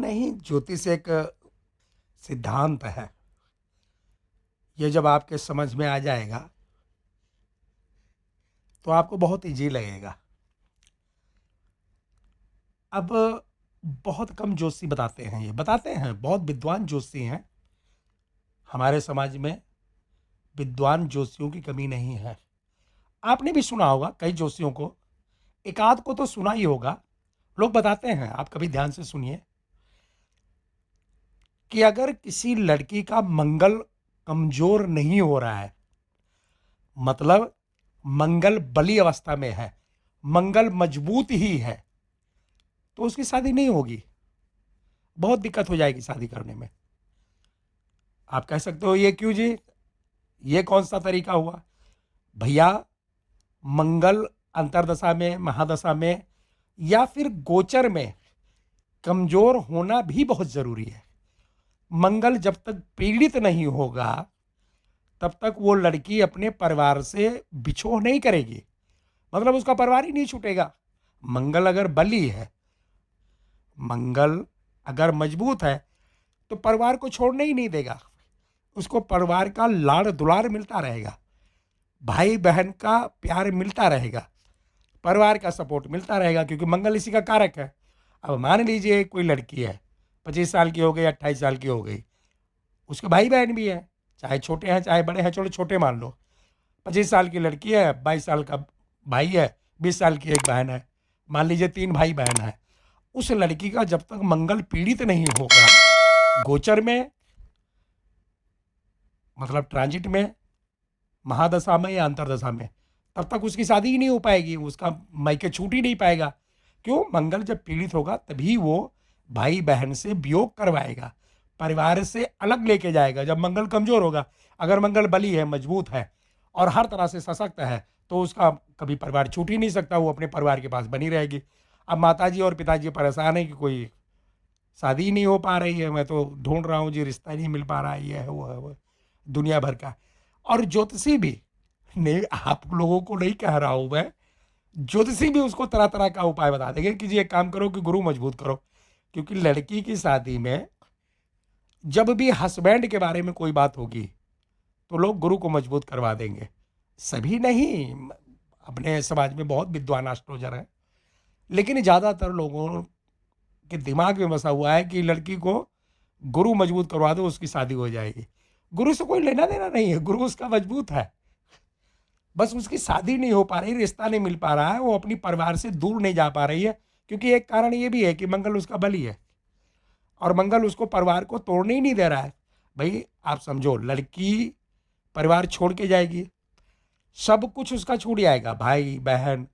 नहीं, ज्योतिष एक सिद्धांत है। ये जब आपके समझ में आ जाएगा तो आपको बहुत ईज़ी लगेगा। अब बहुत कम ज्योतिषी बताते हैं, ये बताते हैं, बहुत विद्वान ज्योतिषी हैं। हमारे समाज में विद्वान ज्योतिषियों की कमी नहीं है। आपने भी सुना होगा कई ज्योतिषियों को, एक आध को तो सुना ही होगा। लोग बताते हैं, आप कभी ध्यान से सुनिए, कि अगर किसी लड़की का मंगल कमजोर नहीं हो रहा है, मतलब मंगल बली अवस्था में है, मंगल मजबूत ही है, तो उसकी शादी नहीं होगी। बहुत दिक्कत हो जाएगी शादी करने में। आप कह सकते हो ये क्यों जी, ये कौन सा तरीका हुआ? भैया, मंगल अंतरदशा में, महादशा में या फिर गोचर में कमजोर होना भी बहुत जरूरी है। मंगल जब तक पीड़ित नहीं होगा तब तक वो लड़की अपने परिवार से बिछोह नहीं करेगी, मतलब उसका परिवार ही नहीं छूटेगा। मंगल अगर बली है, मंगल अगर मजबूत है, तो परिवार को छोड़ने ही नहीं देगा। उसको परिवार का लाड़ दुलार मिलता रहेगा, भाई बहन का प्यार मिलता रहेगा, परिवार का सपोर्ट मिलता रहेगा, क्योंकि मंगल इसी का कारक है। अब मान लीजिए कोई लड़की है, 25 साल की हो गई, 28 साल की हो गई, उसके भाई बहन भी हैं, चाहे छोटे हैं चाहे बड़े हैं, चलो छोटे मान लो। 25 साल की लड़की है, 22 साल का भाई है, 20 साल की एक बहन है, मान लीजिए 3 भाई बहन है। उस लड़की का जब तक मंगल पीड़ित नहीं होगा गोचर में, मतलब ट्रांजिट में, महादशा में या अंतरदशा में, तब तक उसकी शादी ही नहीं हो पाएगी, उसका मायके छूट ही नहीं पाएगा। क्यों? मंगल जब पीड़ित होगा तभी वो भाई बहन से वियोग करवाएगा, परिवार से अलग लेके जाएगा। जब मंगल कमजोर होगा, अगर मंगल बली है, मजबूत है और हर तरह से सशक्त है, तो उसका कभी परिवार छूट ही नहीं सकता, वो अपने परिवार के पास बनी रहेगी। अब माताजी और पिताजी परेशान है कि कोई शादी ही नहीं हो पा रही है, मैं तो ढूंढ रहा हूँ जी, रिश्ता ही नहीं मिल पा रहा है, ये है वो है, वो दुनिया भर का। और ज्योतिषी भी नहीं, आप लोगों को नहीं कह रहा हूं मैं, ज्योतिषी भी उसको तरह तरह का उपाय बता देंगे कि जी एक काम करो कि गुरु मजबूत करो। क्योंकि लड़की की शादी में जब भी हस्बैंड के बारे में कोई बात होगी तो लोग गुरु को मजबूत करवा देंगे। सभी नहीं, अपने समाज में बहुत विद्वान एस्ट्रोलॉजर हैं, लेकिन ज़्यादातर लोगों के दिमाग में बसा हुआ है कि लड़की को गुरु मजबूत करवा दो, उसकी शादी हो जाएगी। गुरु से कोई लेना देना नहीं है, गुरु उसका मजबूत है, बस उसकी शादी नहीं हो पा रही, रिश्ता नहीं मिल पा रहा है, वो अपनी परिवार से दूर नहीं जा पा रही है। क्योंकि एक कारण ये भी है कि मंगल उसका बली है और मंगल उसको परिवार को तोड़ने ही नहीं दे रहा है। भाई आप समझो, लड़की परिवार छोड़ के जाएगी, सब कुछ उसका छूट जाएगा, भाई बहन,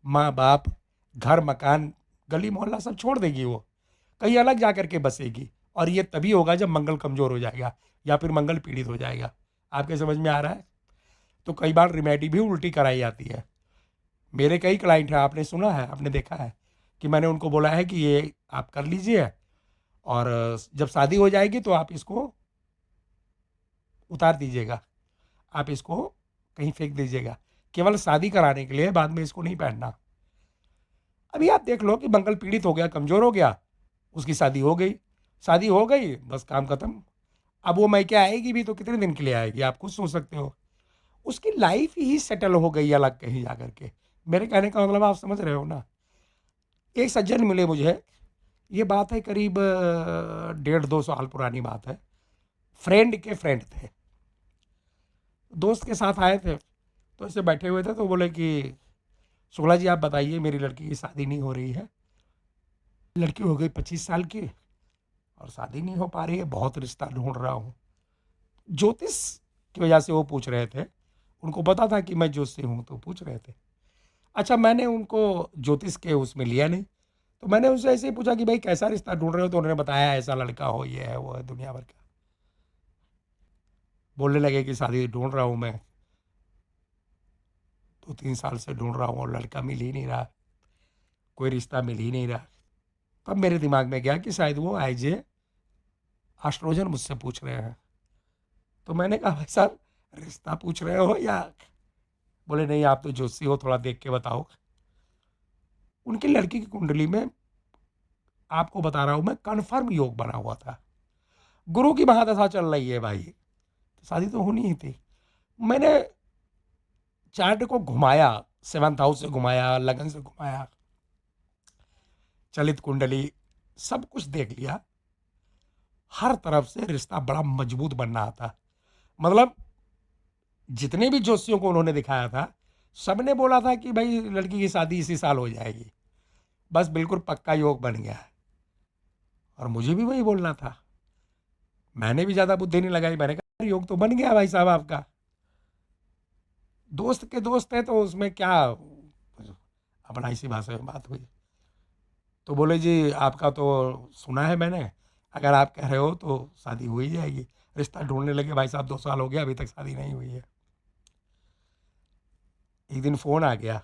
माँ बाप, घर मकान, गली मोहल्ला सब छोड़ देगी, वो कहीं अलग जा करके बसेगी। और ये तभी होगा जब मंगल कमजोर हो जाएगा या फिर मंगल पीड़ित हो जाएगा। आपके समझ में आ रहा है? तो कई बार रेमेडी भी उल्टी कराई जाती है। मेरे कई क्लाइंट हैं, आपने सुना है, आपने देखा है कि मैंने उनको बोला है कि ये आप कर लीजिए, और जब शादी हो जाएगी तो आप इसको उतार दीजिएगा, आप इसको कहीं फेंक दीजिएगा, केवल शादी कराने के लिए, बाद में इसको नहीं पहनना। अभी आप देख लो कि मंगल पीड़ित हो गया, कमजोर हो गया, उसकी शादी हो गई, शादी हो गई, बस काम खत्म। अब वो मायके आएगी भी तो कितने दिन के लिए आएगी, आप खुद सोच सकते हो। उसकी लाइफ ही सेटल हो गई अलग कहीं जा करके। मेरे कहने का मतलब आप समझ रहे हो ना। एक सज्जन मिले मुझे, ये बात है करीब 1.5-2 साल पुरानी बात है। फ्रेंड के फ्रेंड थे, दोस्त के साथ आए थे, तो ऐसे बैठे हुए थे, तो बोले कि शुक्ला जी आप बताइए, मेरी लड़की की शादी नहीं हो रही है, लड़की हो गई 25 साल की और शादी नहीं हो पा रही है, बहुत रिश्ता ढूंढ रहा हूँ। ज्योतिष की वजह से वो पूछ रहे थे, उनको पता था कि मैं ज्योतिषी हूँ, तो पूछ रहे थे। अच्छा, मैंने उनको ज्योतिष के उसमें लिया नहीं, तो मैंने उनसे ऐसे ही पूछा कि भाई कैसा रिश्ता ढूंढ रहे हो, तो उन्होंने बताया ऐसा लड़का हो, ये है वो है, दुनिया भर का। बोलने लगे कि शादी ढूंढ रहा हूँ मैं, 2-3 साल से ढूंढ रहा हूँ और लड़का मिल ही नहीं रहा, कोई रिश्ता मिल ही नहीं रहा। तब मेरे दिमाग में गया कि शायद वो आईजे एस्ट्रोलॉजर मुझसे पूछ रहे हैं। तो मैंने कहा भाई साहब, रिश्ता पूछ रहे हो या? बोले नहीं, आप तो ज्योतिषी हो, थोड़ा देख के बताओ। उनकी लड़की की कुंडली में आपको बता रहा हूँ मैं, कन्फर्म योग बना हुआ था। गुरु की महादशा चल रही है भाई, तो शादी तो होनी ही थी। मैंने चार्ट को घुमाया, 7th हाउस से घुमाया, लगन से घुमाया, चलित कुंडली, सब कुछ देख लिया। हर तरफ से रिश्ता बड़ा मजबूत बन रहा था। मतलब जितने भी ज्योतिषियों को उन्होंने दिखाया था, सबने बोला था कि भाई लड़की की शादी इसी साल हो जाएगी, बस बिल्कुल पक्का योग बन गया है। और मुझे भी वही बोलना था। मैंने भी ज़्यादा बुद्धि नहीं लगाई, मैंने कहा योग तो बन गया भाई साहब आपका, दोस्त के दोस्त है तो उसमें क्या, अपना इसी भाषा में बात हुई। तो बोले जी आपका तो सुना है मैंने, अगर आप कह रहे हो तो शादी हो ही जाएगी। रिश्ता ढूंढने लगे भाई साहब, 2 साल हो गया अभी तक शादी नहीं हुई है। एक दिन फ़ोन आ गया,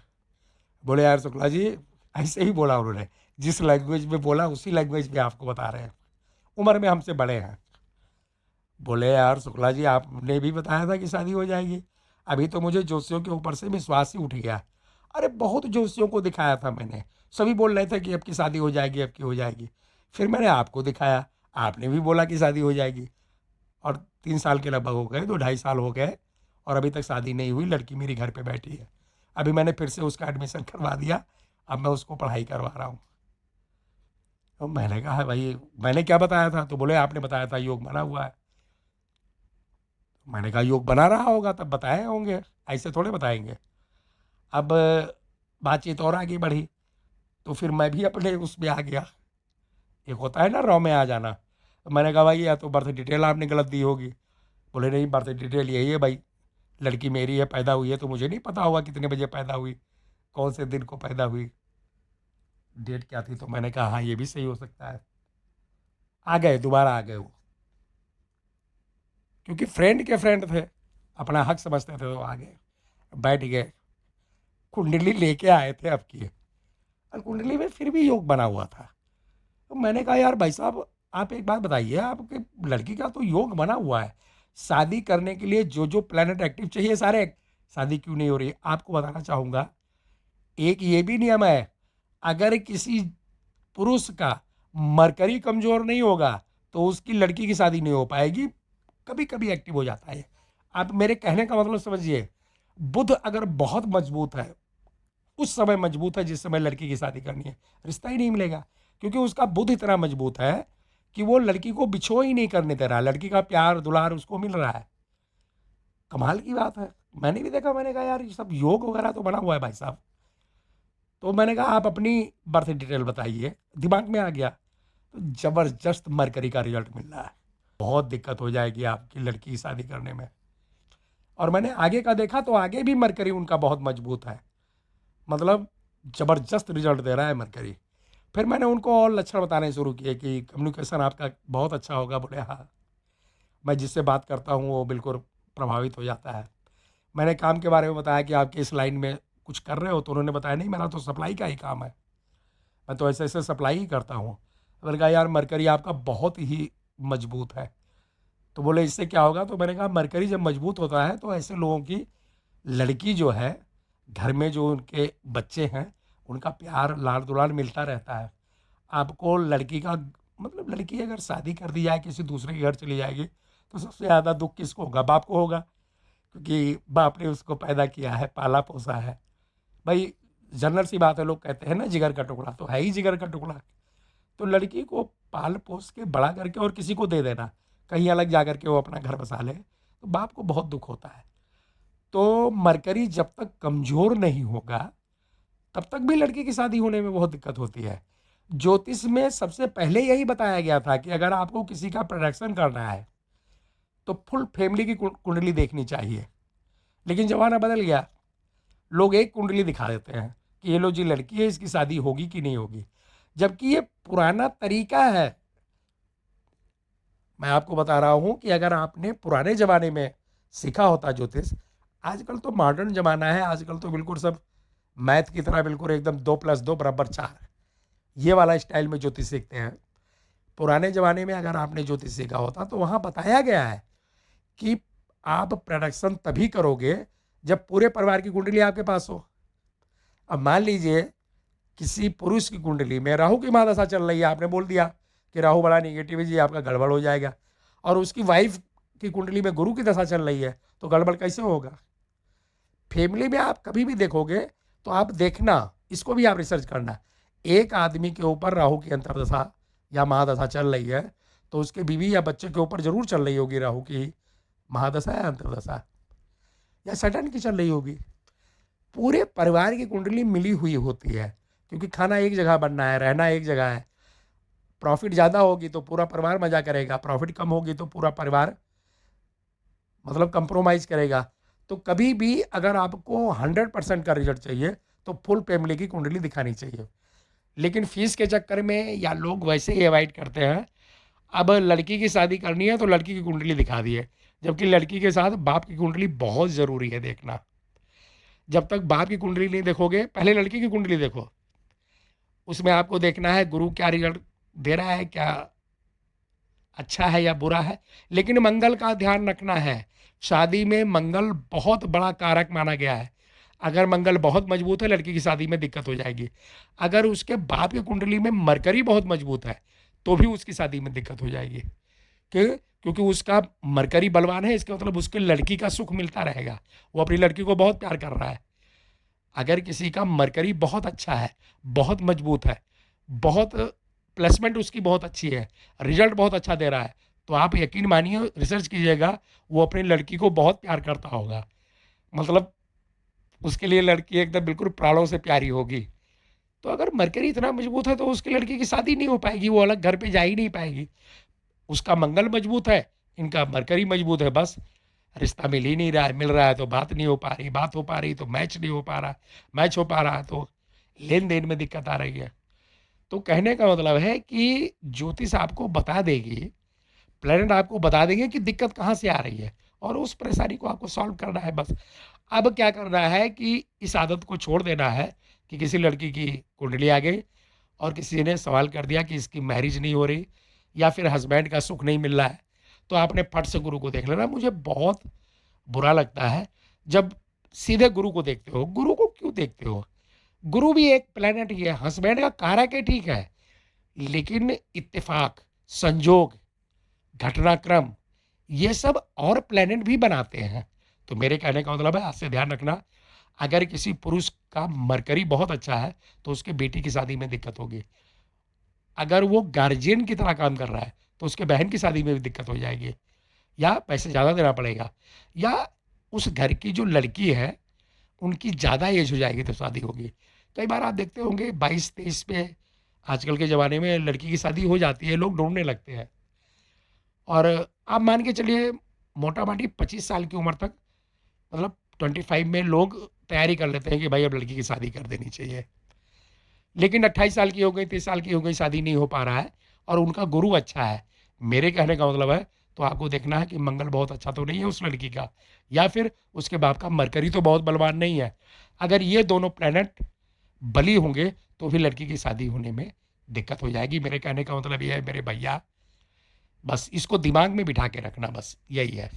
बोले यार शुक्ला जी, ऐसे ही बोला उन्होंने, जिस लैंग्वेज में बोला उसी लैंग्वेज में आपको बता रहे हैं, उम्र में हमसे बड़े हैं। बोले यार शुक्ला जी आपने भी बताया था कि शादी हो जाएगी, अभी तो मुझे जोशियों के ऊपर से विश्वास ही उठ गया। अरे बहुत जोशियों को दिखाया था मैंने, सभी बोल रहे थे कि अब की शादी हो जाएगी, अब की हो जाएगी। फिर मैंने आपको दिखाया, आपने भी बोला कि शादी हो जाएगी। और 3 साल के लगभग हो गए, 2 ढाई साल हो गए, और अभी तक शादी नहीं हुई। लड़की मेरी घर पे बैठी है। अभी मैंने फिर से उसका एडमिशन करवा दिया, अब मैं उसको पढ़ाई करवा रहा हूँ। तो मैंने कहा भाई मैंने क्या बताया था, तो बोले आपने बताया था योग बना हुआ है। मैंने कहा योग बना रहा होगा तब बताए होंगे, ऐसे थोड़े बताएंगे। अब बातचीत और आगे बढ़ी, तो फिर मैं भी अपने उसमें आ गया, एक होता है ना रॉ में आ जाना। तो मैंने कहा भाई या तो बर्थ डिटेल आपने गलत दी होगी। बोले नहीं बर्थ डिटेल यही है भाई, लड़की मेरी है, पैदा हुई है, तो मुझे नहीं पता होगा कितने बजे पैदा हुई, कौन से दिन को पैदा हुई, डेट क्या थी। तो मैंने कहा हाँ ये भी सही हो सकता है। आ गए, दोबारा आ गए वो, क्योंकि फ्रेंड के फ्रेंड थे, अपना हक समझते थे, तो आ गए, बैठ गए, कुंडली लेके आए थे अब की। और कुंडली में फिर भी योग बना हुआ था। तो मैंने कहा यार भाई साहब आप एक बात बताइए, आपके लड़की का तो योग बना हुआ है, शादी करने के लिए जो जो प्लेनेट एक्टिव चाहिए सारे, शादी क्यों नहीं हो रही? आपको बताना चाहूँगा, एक ये भी नियम है, अगर किसी पुरुष का मरकरी कमजोर नहीं होगा तो उसकी लड़की की शादी नहीं हो पाएगी। कभी कभी एक्टिव हो जाता है। आप मेरे कहने का मतलब समझिए, बुध अगर बहुत मजबूत है, उस समय मजबूत है जिस समय लड़की की शादी करनी है, रिश्ता ही नहीं मिलेगा, क्योंकि उसका बुध इतना मजबूत है कि वो लड़की को बिछो ही नहीं करने दे रहा, लड़की का प्यार दुलार उसको मिल रहा है। कमाल की बात है, मैंने भी देखा, मैंने कहा यार ये सब योग वगैरह तो बना हुआ है भाई साहब। तो मैंने कहा आप अपनी बर्थ डिटेल बताइए, दिमाग में आ गया, तो ज़बरदस्त मरकरी का रिजल्ट मिल रहा है। बहुत दिक्कत हो जाएगी आपकी लड़की की शादी करने में। और मैंने आगे का देखा तो आगे भी मरकरी उनका बहुत मजबूत है, मतलब ज़बरदस्त रिजल्ट दे रहा है मरकरी। फिर मैंने उनको और लक्षण बताने शुरू किए कि कम्युनिकेशन आपका बहुत अच्छा होगा। बोले हाँ, मैं जिससे बात करता हूँ वो बिल्कुल प्रभावित हो जाता है। मैंने काम के बारे में बताया कि आपके इस लाइन में कुछ कर रहे हो, तो उन्होंने बताया नहीं मेरा तो सप्लाई का ही काम है, मैं तो ऐसे ऐसे सप्लाई ही करता हूँ। मैंने कहा यार मरकरी आपका बहुत ही मजबूत है। तो बोले इससे क्या होगा? तो मैंने कहा मरकरी जब मजबूत होता है तो ऐसे लोगों की लड़की जो है, घर में जो उनके बच्चे हैं, उनका प्यार लाड़ दुलार मिलता रहता है। आपको लड़की का मतलब, लड़की अगर शादी कर दी जाए किसी दूसरे के घर चली जाएगी तो सबसे ज़्यादा दुख किसको होगा? बाप को होगा, क्योंकि बाप ने उसको पैदा किया है, पाला पोसा है। भाई जनरल सी बात है, लोग कहते हैं ना जिगर का टुकड़ा, तो है ही जिगर का टुकड़ा। तो लड़की को पाल पोस के बड़ा करके और किसी को दे देना, कहीं अलग जा कर के वो अपना घर बसा ले, तो बाप को बहुत दुख होता है। तो मरकरी जब तक कमज़ोर नहीं होगा तब तक भी लड़की की शादी होने में बहुत दिक्कत होती है। ज्योतिष में सबसे पहले यही बताया गया था कि अगर आपको किसी का प्रोडक्शन करना है तो फुल फैमिली की कुंडली देखनी चाहिए। लेकिन ज़माना बदल गया, लोग एक कुंडली दिखा देते हैं कि ये लो जी लड़की है, इसकी शादी होगी कि नहीं होगी, जबकि ये पुराना तरीका है। मैं आपको बता रहा हूँ कि अगर आपने पुराने ज़माने में सीखा होता ज्योतिष, आजकल तो मॉडर्न ज़माना है, आजकल तो बिल्कुल सब मैथ की तरह बिल्कुल एकदम 2+2=4, ये वाला स्टाइल में ज्योतिष सीखते हैं। पुराने ज़माने में अगर आपने ज्योतिष सीखा होता तो वहाँ बताया गया है कि आप प्रोडक्शन तभी करोगे जब पूरे परिवार की कुंडली आपके पास हो। अब मान लीजिए किसी पुरुष की कुंडली में राहु की महादशा चल रही है, आपने बोल दिया कि राहु बड़ा नेगेटिव है जी, आपका गड़बड़ हो जाएगा, और उसकी वाइफ की कुंडली में गुरु की दशा चल रही है, तो गड़बड़ कैसे होगा? फैमिली में आप कभी भी देखोगे तो आप देखना, इसको भी आप रिसर्च करना, एक आदमी के ऊपर राहु की अंतर्दशा या महादशा चल रही है तो उसके बीवी या बच्चे के ऊपर जरूर चल रही होगी राहु की महादशा या अंतर्दशा, या सैटर्न की चल रही होगी। पूरे परिवार की कुंडली मिली हुई होती है, क्योंकि खाना एक जगह बनना है, रहना एक जगह है। प्रॉफिट ज़्यादा होगी तो पूरा परिवार मजा करेगा, प्रॉफिट कम होगी तो पूरा परिवार मतलब कंप्रोमाइज करेगा। तो कभी भी अगर आपको 100% का रिजल्ट चाहिए तो फुल फैमिली की कुंडली दिखानी चाहिए। लेकिन फीस के चक्कर में या लोग वैसे ही अवॉइड करते हैं, अब लड़की की शादी करनी है तो लड़की की कुंडली दिखा दी है, जबकि लड़की के साथ बाप की कुंडली बहुत ज़रूरी है देखना। जब तक बाप की कुंडली नहीं देखोगे, पहले लड़की की कुंडली देखो, उसमें आपको देखना है गुरु क्या रिजल्ट दे रहा है, क्या अच्छा है या बुरा है। लेकिन मंगल का ध्यान रखना है, शादी में मंगल बहुत बड़ा कारक माना गया है। अगर मंगल बहुत मजबूत है, लड़की की शादी में दिक्कत हो जाएगी। अगर उसके बाप की कुंडली में मरकरी बहुत मजबूत है तो भी उसकी शादी में दिक्कत हो जाएगी। क्योंकि उसका मरकरी बलवान है, इसका मतलब उसके लड़की का सुख मिलता रहेगा, वो अपनी लड़की को बहुत प्यार कर रहा है। अगर किसी का मरकरी बहुत अच्छा है, बहुत मजबूत है, बहुत प्लेसमेंट उसकी बहुत अच्छी है, रिजल्ट बहुत अच्छा दे रहा है, तो आप यकीन मानिए, रिसर्च कीजिएगा, वो अपनी लड़की को बहुत प्यार करता होगा। मतलब उसके लिए लड़की एकदम बिल्कुल प्राणों से प्यारी होगी। तो अगर मरकरी इतना मजबूत है तो उसकी लड़की की शादी नहीं हो पाएगी, वो अलग घर पे जा ही नहीं पाएगी। उसका मंगल मजबूत है, इनका मरकरी मजबूत है, बस रिश्ता मिल ही नहीं रहा है, मिल रहा है तो बात नहीं हो पा रही, बात हो पा रही तो मैच नहीं हो पा रहा, मैच हो पा रहा है तो लेन देन में दिक्कत आ रही है। तो कहने का मतलब है कि ज्योतिष आपको बता देगी, प्लेनेट आपको बता देंगे कि दिक्कत कहाँ से आ रही है, और उस परेशानी को आपको सॉल्व करना है बस। अब क्या करना है कि इस आदत को छोड़ देना है कि किसी लड़की की कुंडली आ गई और किसी ने सवाल कर दिया कि इसकी मैरिज नहीं हो रही या फिर हस्बैंड का सुख नहीं मिल रहा है, तो आपने फट से गुरु को देख लेना। मुझे बहुत बुरा लगता है जब सीधे गुरु को देखते हो। गुरु को क्यों देखते हो? गुरु भी एक प्लेनेट ही है, हस्बैंड का कारक है, ठीक है, लेकिन इत्तेफाक, संजोग, घटनाक्रम, ये सब और प्लेनेट भी बनाते हैं। तो मेरे कहने का मतलब है, आज से ध्यान रखना, अगर किसी पुरुष का मरकरी बहुत अच्छा है तो उसके बेटी की शादी में दिक्कत होगी। अगर वो गार्जियन की तरह काम कर रहा है तो उसके बहन की शादी में भी दिक्कत हो जाएगी, या पैसे ज़्यादा देना पड़ेगा, या उस घर की जो लड़की है उनकी ज़्यादा एज हो जाएगी तो शादी होगी। कई बार आप देखते होंगे 22-23 पे आजकल के ज़माने में लड़की की शादी हो जाती है, लोग ढूंढने लगते हैं। और आप मान के चलिए मोटा माटी 25 साल की उम्र तक, मतलब 25 में लोग तैयारी कर लेते हैं कि भाई अब लड़की की शादी कर देनी चाहिए। लेकिन 28 साल की हो गई, 30 साल की हो गई, शादी नहीं हो पा रहा है, और उनका गुरु अच्छा है। मेरे कहने का मतलब है, तो आपको देखना है कि मंगल बहुत अच्छा तो नहीं है उस लड़की का, या फिर उसके बाप का मरकरी तो बहुत बलवान नहीं है। अगर ये दोनों प्लैनेट बली होंगे तो भी लड़की की शादी होने में दिक्कत हो जाएगी। मेरे कहने का मतलब ये है मेरे भैया, बस इसको दिमाग में बिठा के रखना, बस यही है।